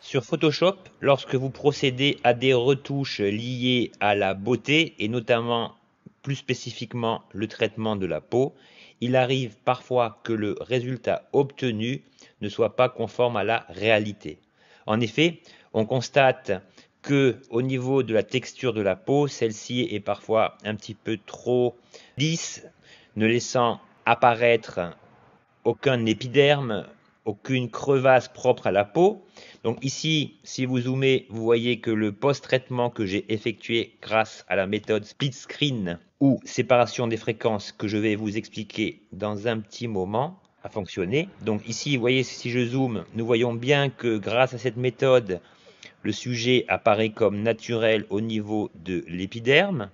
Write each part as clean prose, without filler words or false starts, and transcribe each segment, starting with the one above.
Sur Photoshop, lorsque vous procédez à des retouches liées à la beauté et notamment plus spécifiquement le traitement de la peau, il arrive parfois que le résultat obtenu ne soit pas conforme à la réalité. En effet, on constate que au niveau de la texture de la peau, celle-ci est parfois un petit peu trop lisse, ne laissant apparaître aucun épiderme, aucune crevasse propre à la peau. Donc ici, si vous zoomez, vous voyez que le post-traitement que j'ai effectué grâce à la méthode split screen ou séparation des fréquences que je vais vous expliquer dans un petit moment a fonctionné. Donc ici, vous voyez, si je zoome, nous voyons bien que grâce à cette méthode, le sujet apparaît comme naturel au niveau de l'épiderme.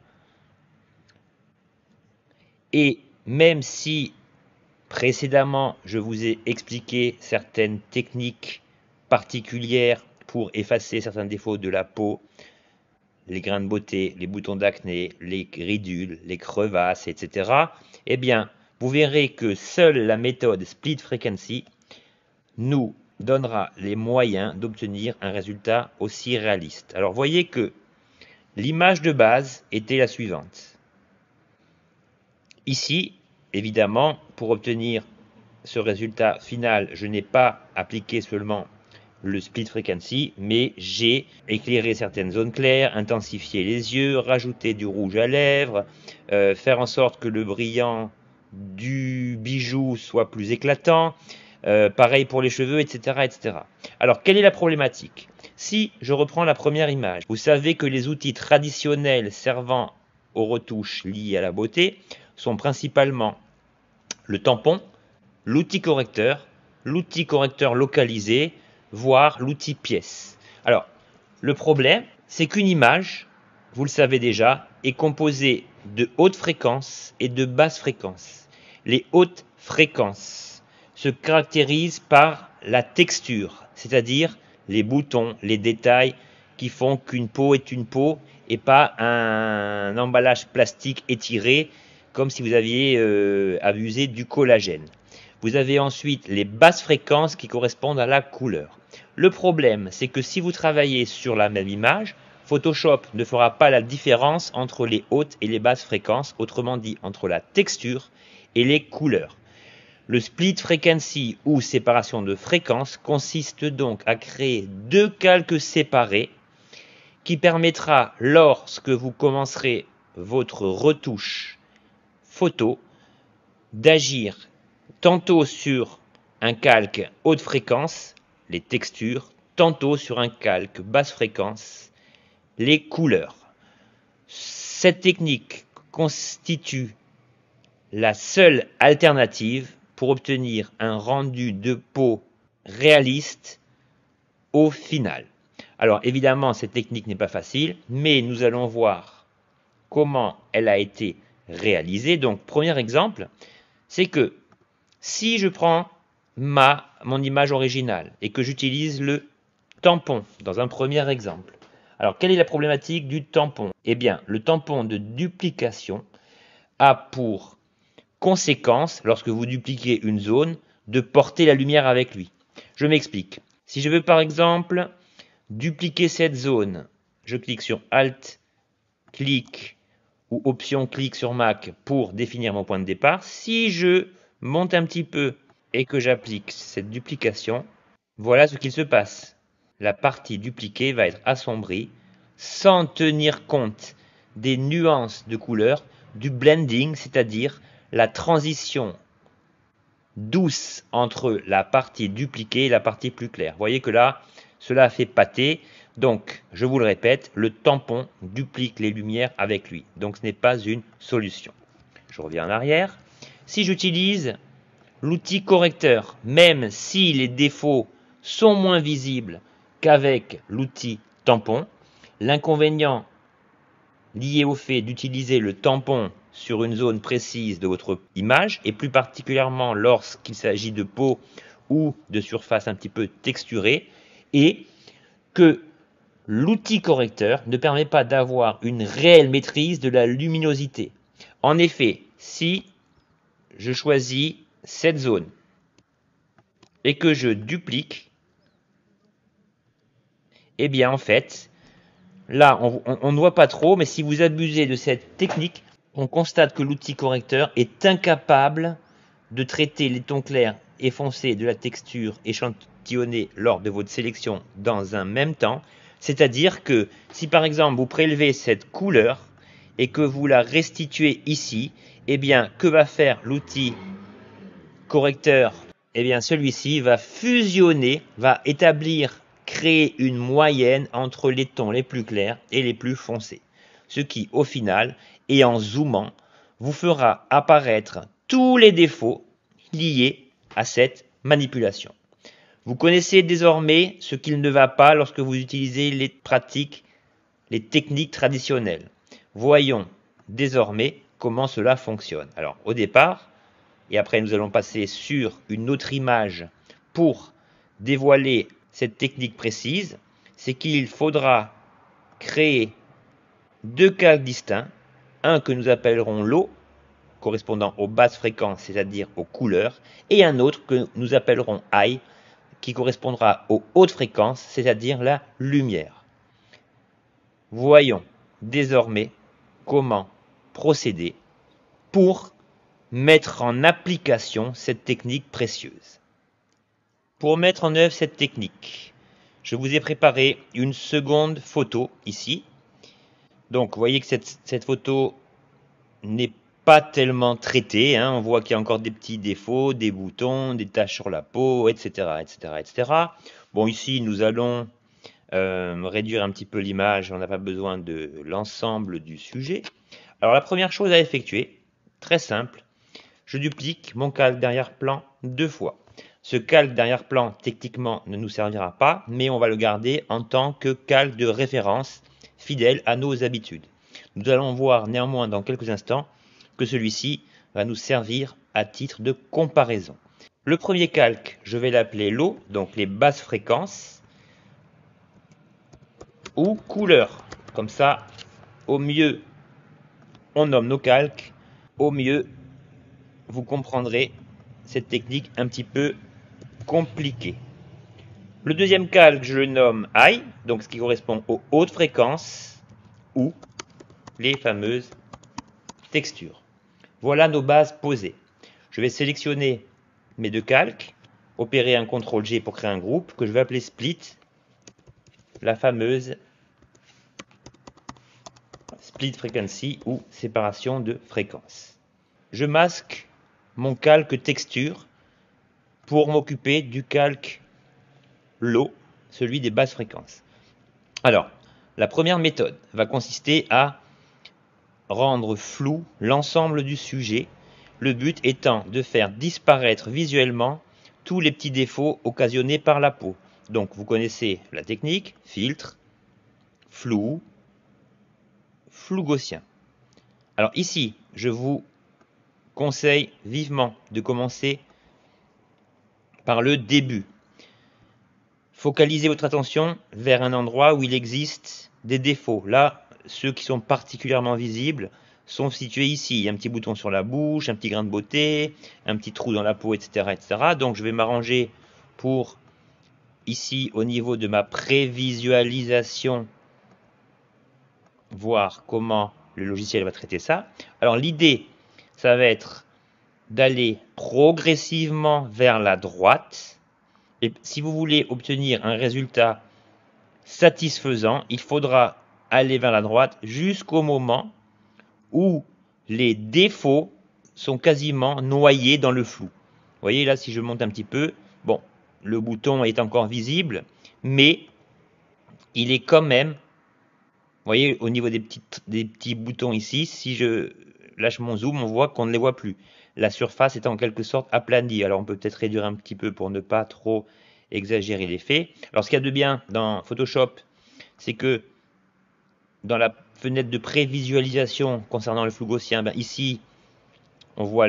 Et même si précédemment, je vous ai expliqué certaines techniques particulières pour effacer certains défauts de la peau, les grains de beauté, les boutons d'acné, les ridules, les crevasses, etc. Eh bien, vous verrez que seule la méthode Split Frequency nous donnera les moyens d'obtenir un résultat aussi réaliste. Alors, voyez que l'image de base était la suivante. Ici, évidemment, pour obtenir ce résultat final, je n'ai pas appliqué seulement le split frequency, mais j'ai éclairé certaines zones claires, intensifié les yeux, rajouté du rouge à lèvres, faire en sorte que le brillant du bijou soit plus éclatant, pareil pour les cheveux, etc., etc. Alors, quelle est la problématique? Si je reprends la première image, vous savez que les outils traditionnels servant aux retouches liées à la beauté sont principalement le tampon, l'outil correcteur localisé, voire l'outil pièce. Alors, le problème, c'est qu'une image, vous le savez déjà, est composée de hautes fréquences et de basses fréquences. Les hautes fréquences se caractérisent par la texture, c'est-à-dire les boutons, les détails qui font qu'une peau est une peau et pas un emballage plastique étiré comme si vous aviez abusé du collagène. Vous avez ensuite les basses fréquences qui correspondent à la couleur. Le problème, c'est que si vous travaillez sur la même image, Photoshop ne fera pas la différence entre les hautes et les basses fréquences, autrement dit entre la texture et les couleurs. Le split frequency ou séparation de fréquences consiste donc à créer deux calques séparés qui permettra, lorsque vous commencerez votre retouche photo, d'agir tantôt sur un calque haute fréquence, les textures, tantôt sur un calque basse fréquence, les couleurs. Cette technique constitue la seule alternative pour obtenir un rendu de peau réaliste au final. Alors évidemment, cette technique n'est pas facile, mais nous allons voir comment elle a été réalisée. Donc, premier exemple, c'est que si je prends mon image originale et que j'utilise le tampon dans un premier exemple, alors quelle est la problématique du tampon? Eh bien, le tampon de duplication a pour conséquence, lorsque vous dupliquez une zone, de porter la lumière avec lui. Je m'explique. Si je veux par exemple dupliquer cette zone, je clique sur Alt, clic ou Option, clic sur Mac pour définir mon point de départ. Si je monte un petit peu et que j'applique cette duplication, voilà ce qu'il se passe. La partie dupliquée va être assombrie sans tenir compte des nuances de couleur, du blending, c'est-à-dire la transition douce entre la partie dupliquée et la partie plus claire. Vous voyez que là, cela a fait pâter. Donc, je vous le répète, le tampon duplique les lumières avec lui. Donc, ce n'est pas une solution. Je reviens en arrière. Si j'utilise l'outil correcteur, même si les défauts sont moins visibles qu'avec l'outil tampon, l'inconvénient lié au fait d'utiliser le tampon sur une zone précise de votre image, et plus particulièrement lorsqu'il s'agit de peau ou de surface un petit peu texturée, et que l'outil correcteur ne permet pas d'avoir une réelle maîtrise de la luminosité. En effet, si je choisis cette zone et que je duplique, Eh bien, en fait, là, on ne voit pas trop, mais si vous abusez de cette technique, on constate que l'outil correcteur est incapable de traiter les tons clairs et foncés de la texture échantillonnée lors de votre sélection dans un même temps. C'est-à-dire que si par exemple vous prélevez cette couleur et que vous la restituez ici, eh bien, que va faire l'outil correcteur? Eh bien, celui-ci va fusionner, va établir, créer une moyenne entre les tons les plus clairs et les plus foncés. Ce qui, au final, et en zoomant, vous fera apparaître tous les défauts liés à cette manipulation. Vous connaissez désormais ce qu'il ne va pas lorsque vous utilisez les pratiques, les techniques traditionnelles. Voyons désormais comment cela fonctionne. Alors, au départ, et après nous allons passer sur une autre image pour dévoiler cette technique précise, c'est qu'il faudra créer deux calques distincts, un que nous appellerons low, correspondant aux basses fréquences, c'est-à-dire aux couleurs, et un autre que nous appellerons high, qui correspondra aux hautes fréquences, c'est-à-dire la lumière. Voyons désormais comment procéder pour mettre en application cette technique précieuse. Pour mettre en œuvre cette technique, je vous ai préparé une seconde photo ici. Donc, vous voyez que cette photo n'est pas tellement traitée. On voit qu'il y a encore des petits défauts, des boutons, des taches sur la peau, etc., etc., etc. Bon, ici, nous allons réduire un petit peu l'image. On n'a pas besoin de l'ensemble du sujet. Alors, la première chose à effectuer, très simple, je duplique mon calque d'arrière-plan 2 fois. Ce calque d'arrière-plan, techniquement, ne nous servira pas, mais on va le garder en tant que calque de référence fidèle à nos habitudes. Nous allons voir néanmoins dans quelques instants que celui-ci va nous servir à titre de comparaison. Le premier calque, je vais l'appeler low, donc les basses fréquences, ou couleur. Comme ça, au mieux, on nomme nos calques, au mieux, vous comprendrez cette technique un petit peu compliquée. Le deuxième calque, je le nomme high, donc ce qui correspond aux hautes fréquences ou les fameuses textures. Voilà nos bases posées. Je vais sélectionner mes deux calques, opérer un CTRL-G pour créer un groupe que je vais appeler split, la fameuse split frequency ou séparation de fréquences. Je masque mon calque texture pour m'occuper du calque low, celui des basses fréquences. Alors, la première méthode va consister à rendre flou l'ensemble du sujet, le but étant de faire disparaître visuellement tous les petits défauts occasionnés par la peau. Donc vous connaissez la technique, filtre, flou, flou gaussien. Alors ici, je vous conseille vivement de commencer par le début. Focalisez votre attention vers un endroit où il existe des défauts. Là, ceux qui sont particulièrement visibles sont situés ici. Il y a un petit bouton sur la bouche, un petit grain de beauté, un petit trou dans la peau, etc., etc. Donc je vais m'arranger pour, ici, au niveau de ma prévisualisation, voir comment le logiciel va traiter ça. Alors l'idée, ça va être d'aller progressivement vers la droite. Et si vous voulez obtenir un résultat satisfaisant, il faudra aller vers la droite jusqu'au moment où les défauts sont quasiment noyés dans le flou. Vous voyez là, si je monte un petit peu, bon, le bouton est encore visible, mais il est quand même, vous voyez, au niveau des petits boutons ici, si je lâche mon zoom, on voit qu'on ne les voit plus. La surface est en quelque sorte aplanie. Alors on peut peut-être réduire un petit peu pour ne pas trop exagérer l'effet. Alors ce qu'il y a de bien dans Photoshop, c'est que dans la fenêtre de prévisualisation concernant le flou gaussien, ben ici on voit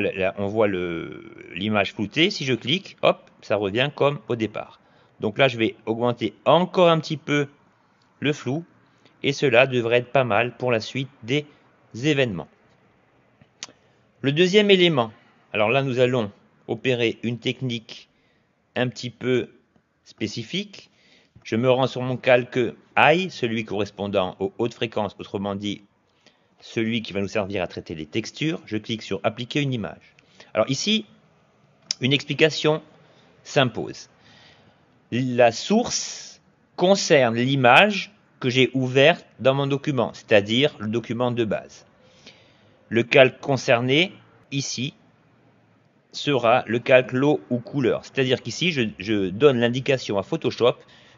l'image floutée. Si je clique, hop, ça revient comme au départ. Donc là je vais augmenter encore un petit peu le flou et cela devrait être pas mal pour la suite des événements. Le deuxième élément, alors là nous allons opérer une technique un petit peu spécifique. Je me rends sur mon calque I, celui correspondant aux hautes fréquences, autrement dit, celui qui va nous servir à traiter les textures. Je clique sur appliquer une image. Alors ici, une explication s'impose. La source concerne l'image que j'ai ouverte dans mon document, c'est-à-dire le document de base. Le calque concerné, ici, sera le calque lot ou couleur. C'est-à-dire qu'ici, je donne l'indication à Photoshop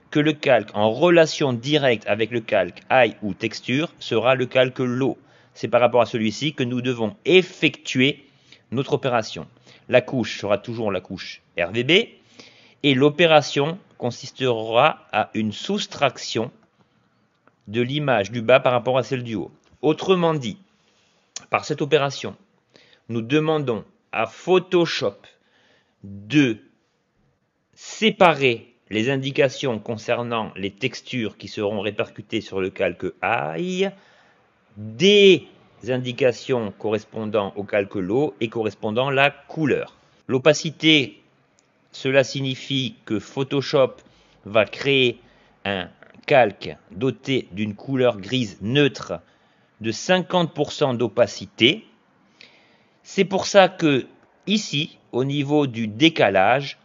que le calque en relation directe avec le calque eye ou texture sera le calque lot. C'est par rapport à celui-ci que nous devons effectuer notre opération. La couche sera toujours la couche RVB et l'opération consistera à une soustraction de l'image du bas par rapport à celle du haut. Autrement dit, par cette opération, nous demandons à Photoshop de séparer les indications concernant les textures qui seront répercutées sur le calque eye des indications correspondant au calque lot et correspondant à la couleur. L'opacité, cela signifie que Photoshop va créer un calque doté d'une couleur grise neutre de 50% d'opacité. C'est pour ça que ici, au niveau du décalage,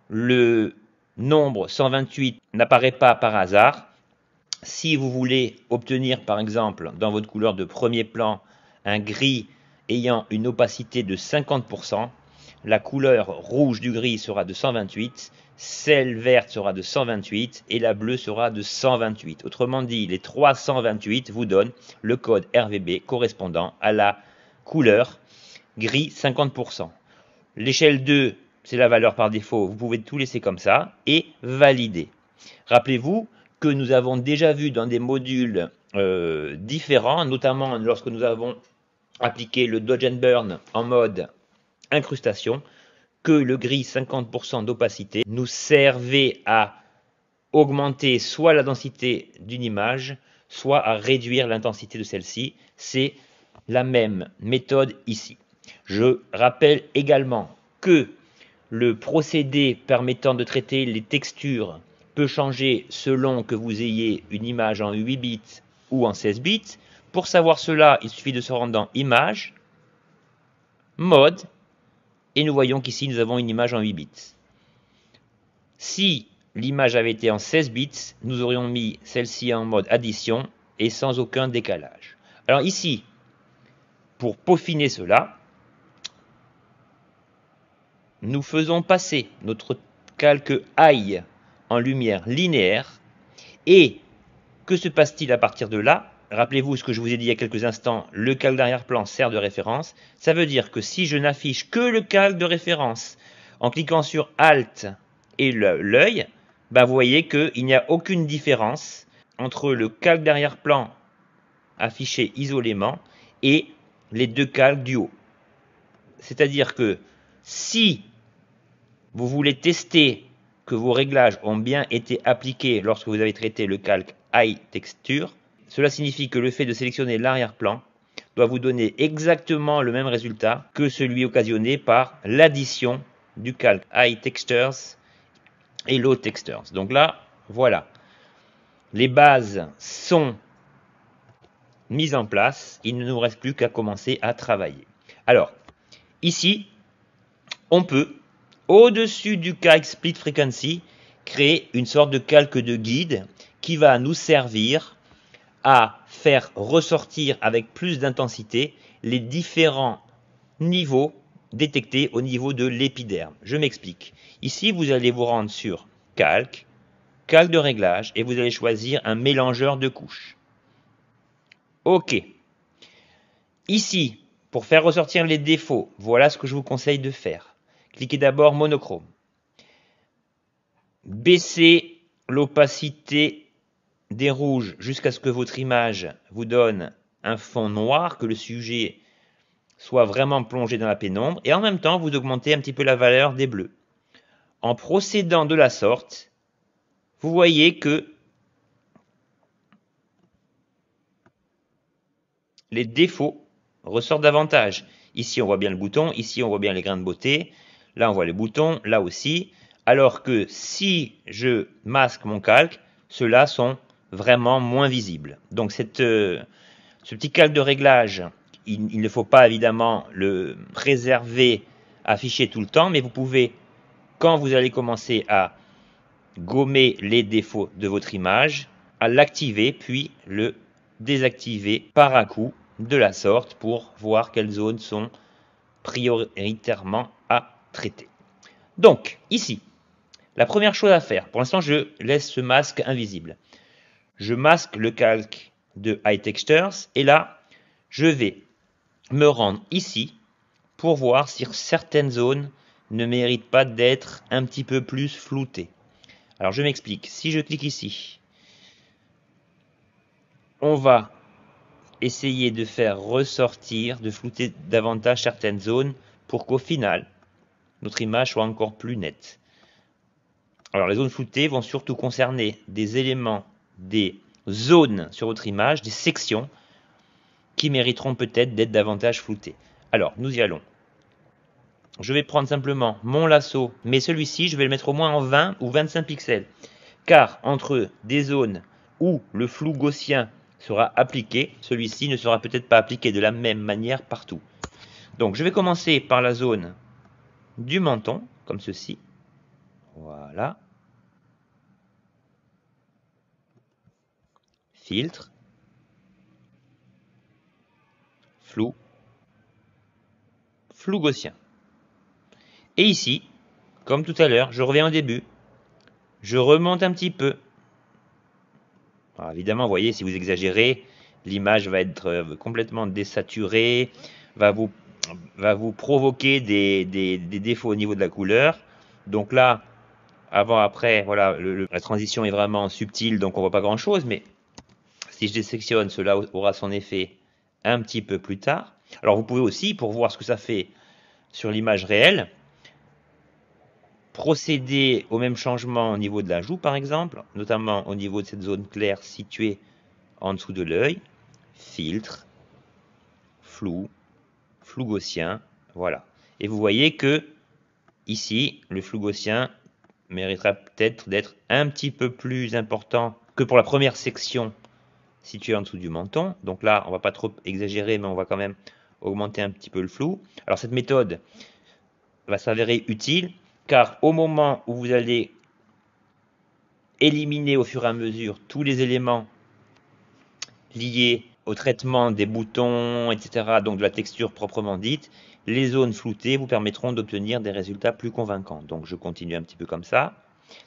le nombre 128 n'apparaît pas par hasard. Si vous voulez obtenir, par exemple, dans votre couleur de premier plan, un gris ayant une opacité de 50%, la couleur rouge du gris sera de 128, celle verte sera de 128 et la bleue sera de 128. Autrement dit, les 328 vous donnent le code RVB correspondant à la couleur gris 50%. L'échelle 2, c'est la valeur par défaut, vous pouvez tout laisser comme ça et valider. Rappelez-vous que nous avons déjà vu dans des modules différents, notamment lorsque nous avons appliqué le Dodge and Burn en mode incrustation, que le gris 50% d'opacité nous servait à augmenter soit la densité d'une image, soit à réduire l'intensité de celle-ci. C'est la même méthode ici. Je rappelle également que le procédé permettant de traiter les textures peut changer selon que vous ayez une image en 8 bits ou en 16 bits. Pour savoir cela, il suffit de se rendre dans Image, Mode, et nous voyons qu'ici nous avons une image en 8 bits. Si l'image avait été en 16 bits, nous aurions mis celle-ci en mode addition et sans aucun décalage. Alors ici, pour peaufiner cela, nous faisons passer notre calque eye en lumière linéaire. Et que se passe-t-il à partir de là? Rappelez-vous ce que je vous ai dit il y a quelques instants, le calque d'arrière-plan sert de référence. Ça veut dire que si je n'affiche que le calque de référence en cliquant sur Alt et l'œil, vous voyez qu'il n'y a aucune différence entre le calque d'arrière-plan affiché isolément et les deux calques du haut. C'est-à-dire que si vous voulez tester que vos réglages ont bien été appliqués lorsque vous avez traité le calque Eye Texture, cela signifie que le fait de sélectionner l'arrière-plan doit vous donner exactement le même résultat que celui occasionné par l'addition du calque Eye Textures et Low Textures. Donc là, voilà. Les bases sont mises en place, il ne nous reste plus qu'à commencer à travailler. Alors, ici, on peut, au-dessus du calque Split Frequency, créer une sorte de calque de guide qui va nous servir à faire ressortir avec plus d'intensité les différents niveaux détectés au niveau de l'épiderme. Je m'explique. Ici, vous allez vous rendre sur calque, calque de réglage, et vous allez choisir un mélangeur de couches. OK. Ici, pour faire ressortir les défauts, voilà ce que je vous conseille de faire. Cliquez d'abord monochrome. Baissez l'opacité des rouges jusqu'à ce que votre image vous donne un fond noir, que le sujet soit vraiment plongé dans la pénombre, et en même temps vous augmentez un petit peu la valeur des bleus. En procédant de la sorte, vous voyez que les défauts ressortent davantage. Ici on voit bien le bouton, ici on voit bien les grains de beauté, là on voit les boutons, là aussi, alors que si je masque mon calque, ceux-là sont vraiment moins visibles. Donc ce petit calque de réglage, il ne faut pas évidemment le préserver, afficher tout le temps, mais vous pouvez, quand vous allez commencer à gommer les défauts de votre image, à l'activer, puis le désactiver par un coup de la sorte pour voir quelles zones sont prioritairement à traiter. Donc, ici, la première chose à faire, pour l'instant je laisse ce masque invisible. Je masque le calque de High Textures et là, je vais me rendre ici pour voir si certaines zones ne méritent pas d'être un petit peu plus floutées. Alors je m'explique, si je clique ici, on va essayer de faire ressortir, de flouter davantage certaines zones pour qu'au final, notre image soit encore plus nette. Alors les zones floutées vont surtout concerner des éléments, des zones sur votre image, des sections qui mériteront peut-être d'être davantage floutées. Alors nous y allons. Je vais prendre simplement mon lasso, mais celui-ci je vais le mettre au moins en 20 ou 25 pixels. Car entre des zones où le flou gaussien sera appliqué, celui-ci ne sera peut-être pas appliqué de la même manière partout. Donc je vais commencer par la zone du menton, comme ceci. Voilà. Filtre. Flou. Flou gaussien. Et ici, comme tout à l'heure, je reviens au début. Je remonte un petit peu. Alors évidemment, vous voyez, si vous exagérez, l'image va être complètement désaturée, va vous provoquer des défauts au niveau de la couleur. Donc là, avant, après, voilà, la transition est vraiment subtile, donc on voit pas grand-chose. Mais si je désélectionne, cela aura son effet un petit peu plus tard. Alors vous pouvez aussi, pour voir ce que ça fait sur l'image réelle, procéder au même changement au niveau de la joue, par exemple, notamment au niveau de cette zone claire située en dessous de l'œil. Filtre, flou, flou gaussien, voilà. Et vous voyez que ici, le flou gaussien méritera peut-être d'être un petit peu plus important que pour la première section située en dessous du menton. Donc là, on va pas trop exagérer, mais on va quand même augmenter un petit peu le flou. Alors cette méthode va s'avérer utile, car au moment où vous allez éliminer au fur et à mesure tous les éléments liés au traitement des boutons, etc., donc de la texture proprement dite, les zones floutées vous permettront d'obtenir des résultats plus convaincants. Donc je continue un petit peu comme ça.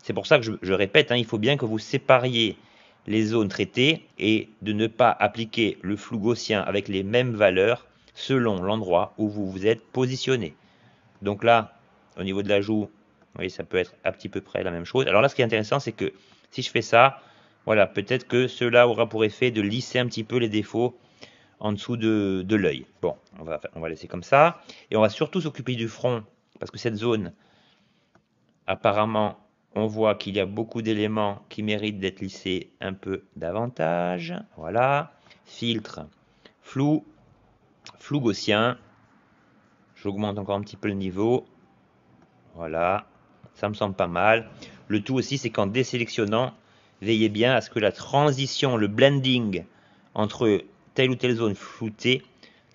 C'est pour ça que je répète, il faut bien que vous sépariez les zones traitées et de ne pas appliquer le flou gaussien avec les mêmes valeurs selon l'endroit où vous vous êtes positionné. Donc là, au niveau de la joue, vous voyez, ça peut être à petit peu près la même chose. Alors là, ce qui est intéressant, c'est que si je fais ça, voilà, peut-être que cela aura pour effet de lisser un petit peu les défauts en dessous de l'œil. Bon, on va laisser comme ça. Et on va surtout s'occuper du front, parce que cette zone, apparemment, on voit qu'il y a beaucoup d'éléments qui méritent d'être lissés un peu davantage. Voilà. Filtre, flou, flou gaussien. J'augmente encore un petit peu le niveau. Voilà. Ça me semble pas mal. Le tout aussi, c'est qu'en désélectionnant, veillez bien à ce que la transition, le blending entre telle ou telle zone floutée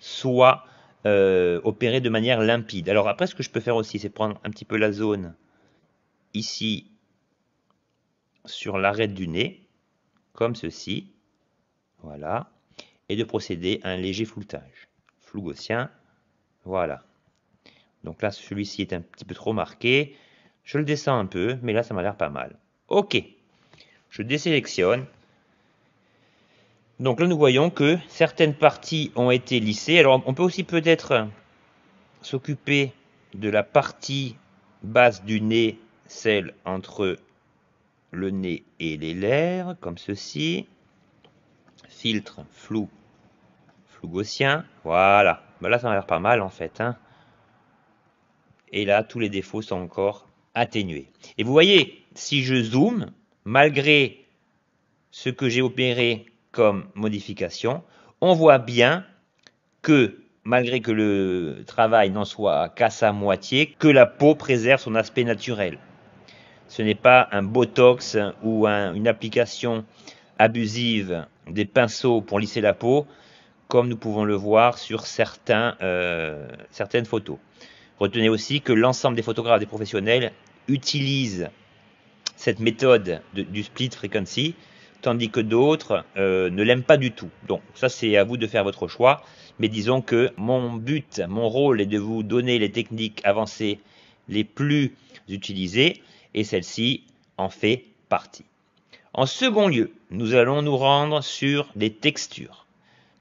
soit opéré de manière limpide. Alors après, ce que je peux faire aussi, c'est prendre un petit peu la zone ici sur l'arête du nez, comme ceci, voilà, et de procéder à un léger floutage. Flou gaussien, voilà. Donc là, celui-ci est un petit peu trop marqué. Je le descends un peu, mais là, ça m'a l'air pas mal. Ok, je désélectionne. Donc là, nous voyons que certaines parties ont été lissées. Alors, on peut aussi peut-être s'occuper de la partie basse du nez, celle entre le nez et les lèvres, comme ceci. Filtre, flou, flou gaussien. Voilà. Ben là, ça m'a l'air pas mal en fait. Et là, tous les défauts sont encore atténués. Et vous voyez, si je zoome, malgré ce que j'ai opéré comme modification, on voit bien que, malgré que le travail n'en soit qu'à sa moitié, que la peau préserve son aspect naturel. Ce n'est pas un botox ou une application abusive des pinceaux pour lisser la peau, comme nous pouvons le voir sur certaines photos. Retenez aussi que l'ensemble des photographes, des professionnels, utilisent cette méthode du split frequency, tandis que d'autres ne l'aiment pas du tout. Donc ça, c'est à vous de faire votre choix. Mais disons que mon but, mon rôle est de vous donner les techniques avancées les plus utilisées, et celle-ci en fait partie. En second lieu, nous allons nous rendre sur les textures.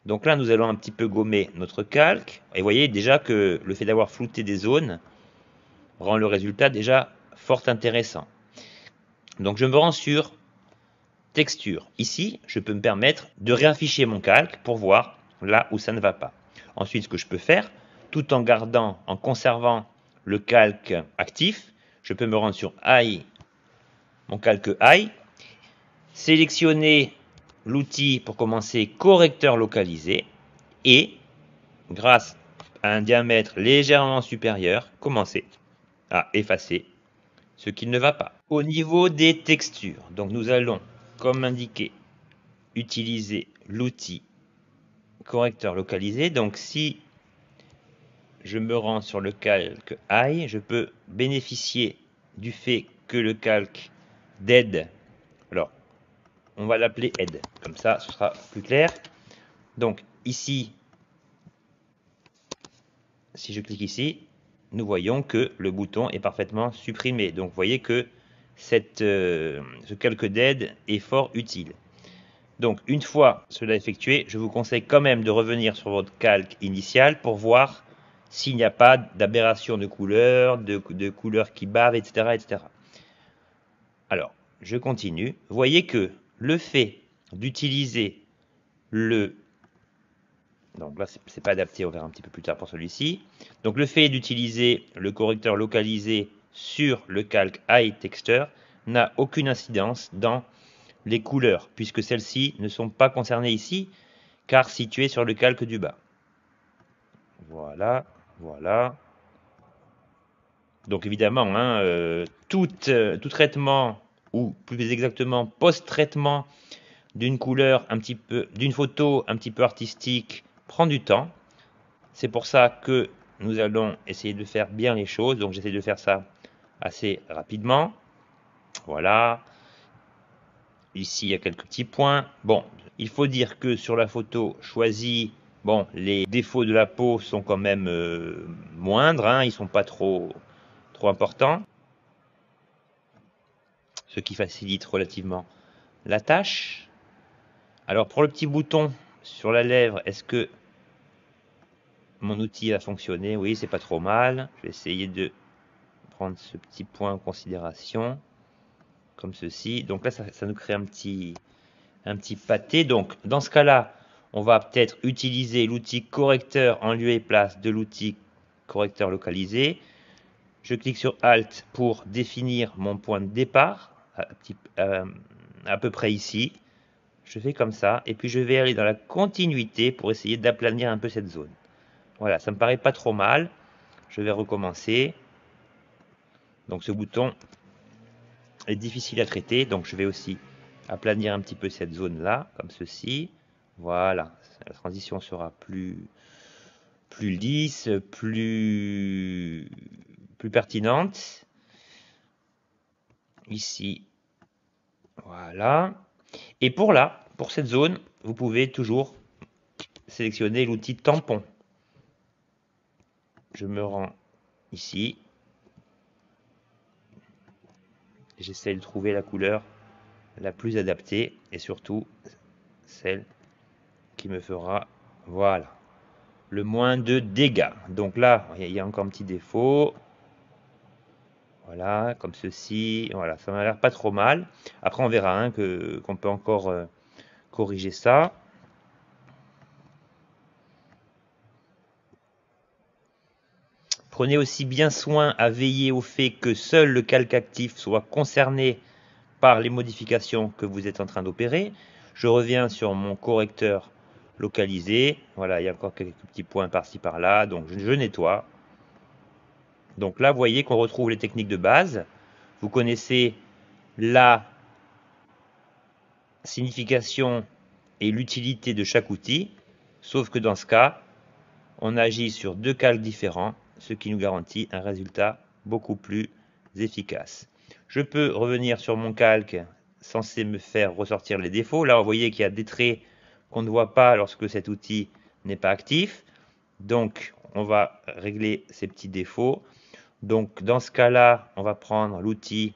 Donc là, nous allons un petit peu gommer notre calque. Et vous voyez déjà que le fait d'avoir flouté des zones rend le résultat déjà fort intéressant. Donc je me rends sur texture. Ici, je peux me permettre de réafficher mon calque pour voir là où ça ne va pas. Ensuite, ce que je peux faire, tout en gardant, en conservant le calque actif, je peux me rendre sur Eye, mon calque Eye, sélectionner l'outil pour commencer correcteur localisé et, grâce à un diamètre légèrement supérieur, commencer à effacer ce qui ne va pas. Au niveau des textures, donc nous allons, comme indiqué, utiliser l'outil correcteur localisé. Donc si je me rends sur le calque Eye, je peux bénéficier du fait que le calque d'Aide, alors on va l'appeler Aide, comme ça ce sera plus clair. Donc ici, si je clique ici, nous voyons que le bouton est parfaitement supprimé. Donc vous voyez que ce calque d'aide est fort utile. Donc une fois cela effectué, je vous conseille quand même de revenir sur votre calque initial pour voir s'il n'y a pas d'aberration de couleur, de couleurs qui bavent, etc., etc. Alors, je continue. Vous voyez que le fait d'utiliser donc là, c'est pas adapté, on verra un petit peu plus tard pour celui-ci. Donc le fait d'utiliser le correcteur localisé sur le calque Eye Texture n'a aucune incidence dans les couleurs, puisque celles-ci ne sont pas concernées ici, car situées sur le calque du bas. Voilà, voilà. Donc évidemment, hein, tout traitement, ou plus exactement post-traitement d'une couleur d'une photo un petit peu artistique, prend du temps. C'est pour ça que nous allons essayer de faire bien les choses. Donc j'essaie de faire ça assez rapidement. Voilà. Ici, il y a quelques petits points. Bon, il faut dire que sur la photo choisie, bon, les défauts de la peau sont quand même moindres. Hein, ils ne sont pas trop importants. Ce qui facilite relativement la tâche. Alors pour le petit bouton sur la lèvre, est-ce que mon outil a fonctionné? Oui, c'est pas trop mal. Je vais essayer de prendre ce petit point en considération, comme ceci. Donc là, ça nous crée un petit pâté. Donc dans ce cas-là, on va peut-être utiliser l'outil correcteur en lieu et place de l'outil correcteur localisé. Je clique sur Alt pour définir mon point de départ, à peu près ici. Je fais comme ça, et puis je vais aller dans la continuité pour essayer d'aplanir un peu cette zone. Voilà, ça me paraît pas trop mal. Je vais recommencer. Donc ce bouton est difficile à traiter, donc je vais aussi aplanir un petit peu cette zone-là, comme ceci. Voilà, la transition sera plus lisse, plus pertinente. Ici, voilà. Et pour cette zone, vous pouvez toujours sélectionner l'outil tampon. Je me rends ici. J'essaie de trouver la couleur la plus adaptée et surtout celle qui me fera, voilà, le moins de dégâts. Donc là, il y a encore un petit défaut. Voilà, comme ceci. Voilà, ça m'a l'air pas trop mal. Après, on verra hein, qu'on peut encore corriger ça. Prenez aussi bien soin à veiller au fait que seul le calque actif soit concerné par les modifications que vous êtes en train d'opérer. Je reviens sur mon correcteur localisé. Voilà, il y a encore quelques petits points par-ci par-là. Donc je nettoie. Donc là, vous voyez qu'on retrouve les techniques de base. vous connaissez la signification et l'utilité de chaque outil, sauf que dans ce cas, on agit sur deux calques différents, ce qui nous garantit un résultat beaucoup plus efficace. Je peux revenir sur mon calque censé me faire ressortir les défauts. Là, vous voyez qu'il y a des traits qu'on ne voit pas lorsque cet outil n'est pas actif. Donc, on va régler ces petits défauts. Donc, dans ce cas-là, on va prendre l'outil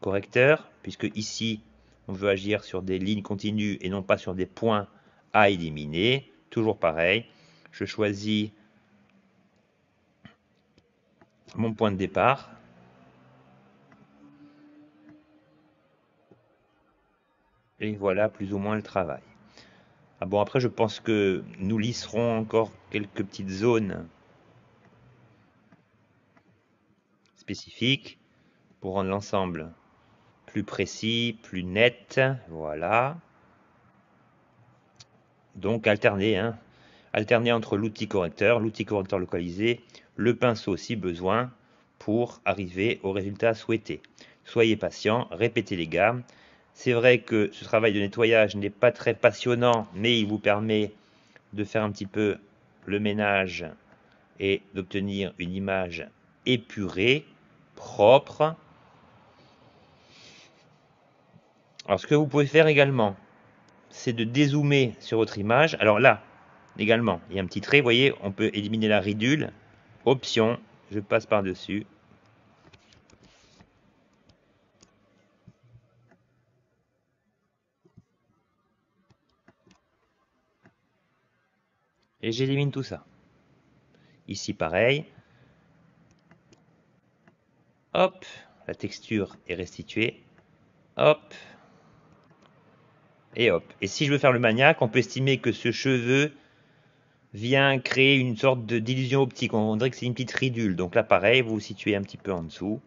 correcteur, puisque ici, on veut agir sur des lignes continues et non pas sur des points à éliminer. Toujours pareil, je choisis mon point de départ. Et voilà plus ou moins le travail. Ah bon, après, je pense que nous lisserons encore quelques petites zones spécifiques pour rendre l'ensemble plus précis, plus net. Voilà. Donc, alterner, hein. Alterner entre l'outil correcteur localisé, le pinceau si besoin, pour arriver au résultat souhaité. Soyez patient, répétez les gammes. C'est vrai que ce travail de nettoyage n'est pas très passionnant, mais il vous permet de faire un petit peu le ménage et d'obtenir une image épurée, propre. Alors ce que vous pouvez faire également, c'est de dézoomer sur votre image. Alors là, également, il y a un petit trait, vous voyez, on peut éliminer la ridule. Option, je passe par-dessus. Et j'élimine tout ça. Ici, pareil. Hop, la texture est restituée. Hop. Et hop. Et si je veux faire le maniaque, on peut estimer que ce cheveu vient créer une sorte d'illusion optique. On dirait que c'est une petite ridule. Donc là, pareil, vous vous situez un petit peu en dessous.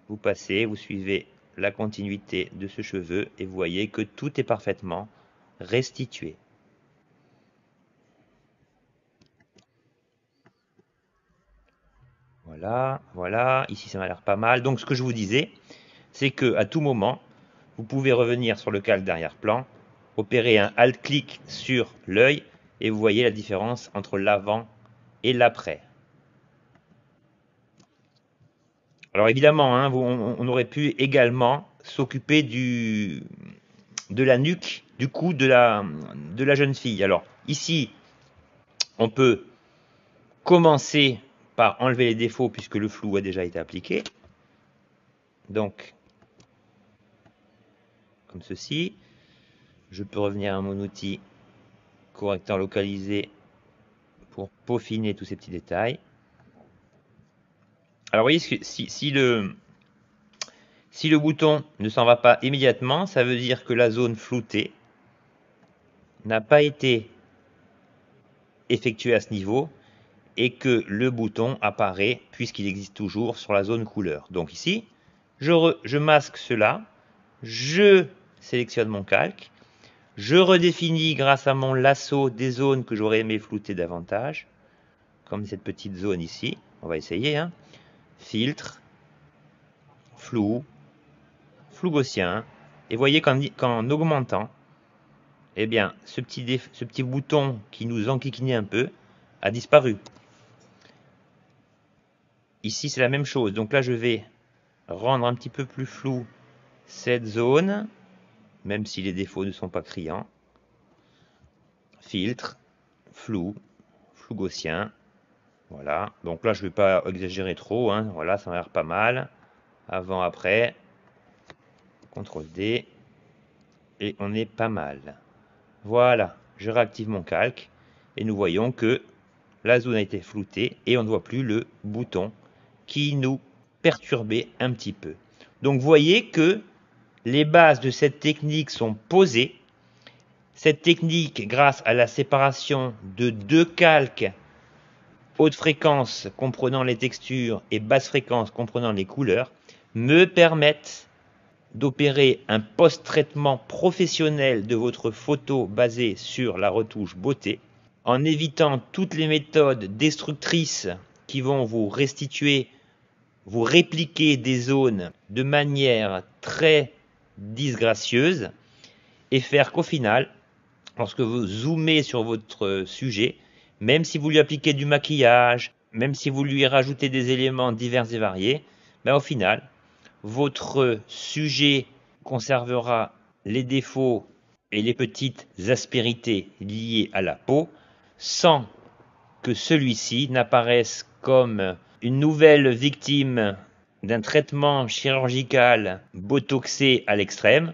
Vous passez, vous suivez la continuité de ce cheveu et vous voyez que tout est parfaitement restitué. Voilà, voilà, ici ça m'a l'air pas mal. Donc ce que je vous disais, c'est que à tout moment, vous pouvez revenir sur le calque d'arrière-plan, opérer un alt-clic sur l'œil et vous voyez la différence entre l'avant et l'après. Alors évidemment, hein, on aurait pu également s'occuper de la nuque, du cou de la jeune fille. Alors ici, on peut commencer par enlever les défauts puisque le flou a déjà été appliqué. Donc, comme ceci. Je peux revenir à mon outil correcteur localisé pour peaufiner tous ces petits détails. Alors vous voyez, si le bouton ne s'en va pas immédiatement, ça veut dire que la zone floutée n'a pas été effectuée à ce niveau et que le bouton apparaît puisqu'il existe toujours sur la zone couleur. Donc ici, je masque cela, je sélectionne mon calque, je redéfinis grâce à mon lasso des zones que j'aurais aimé flouter davantage, comme cette petite zone ici. On va essayer, hein. Filtre, flou, flou gaussien. Et vous voyez qu'en augmentant, eh bien, ce petit bouton qui nous enquiquinait un peu a disparu. Ici, c'est la même chose. Donc là, je vais rendre un petit peu plus flou cette zone, même si les défauts ne sont pas criants. Filtre, flou, flou gaussien. Voilà. Donc là, je ne vais pas exagérer trop, hein. Voilà, ça m'a l'air pas mal. Avant, après. CTRL D. Et on est pas mal. Voilà. Je réactive mon calque. Et nous voyons que la zone a été floutée et on ne voit plus le bouton qui nous perturbait un petit peu. Donc vous voyez que les bases de cette technique sont posées. Cette technique, grâce à la séparation de deux calques, haute fréquence comprenant les textures et basse fréquence comprenant les couleurs, me permettent d'opérer un post-traitement professionnel de votre photo basé sur la retouche beauté, en évitant toutes les méthodes destructrices qui vont vous restituer vous répliquez des zones de manière très disgracieuse et faire qu'au final, lorsque vous zoomez sur votre sujet, même si vous lui appliquez du maquillage, même si vous lui rajoutez des éléments divers et variés, ben au final, votre sujet conservera les défauts et les petites aspérités liées à la peau sans que celui-ci n'apparaisse comme une nouvelle victime d'un traitement chirurgical botoxé à l'extrême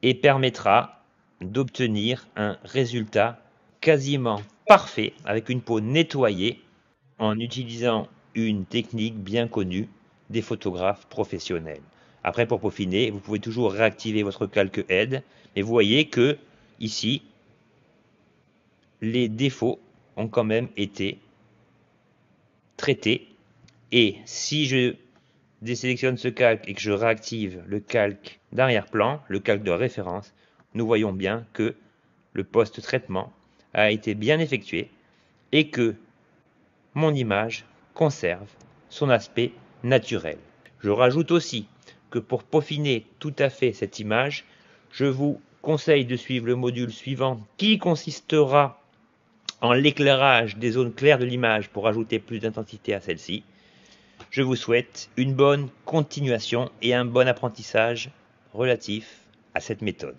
et permettra d'obtenir un résultat quasiment parfait avec une peau nettoyée en utilisant une technique bien connue des photographes professionnels. Après, pour peaufiner, vous pouvez toujours réactiver votre calque aide, mais vous voyez que ici, les défauts ont quand même été traités. Et si je désélectionne ce calque et que je réactive le calque d'arrière-plan, le calque de référence, nous voyons bien que le post-traitement a été bien effectué et que mon image conserve son aspect naturel. Je rajoute aussi que pour peaufiner tout à fait cette image, je vous conseille de suivre le module suivant qui consistera en l'éclairage des zones claires de l'image pour ajouter plus d'intensité à celle-ci. Je vous souhaite une bonne continuation et un bon apprentissage relatif à cette méthode.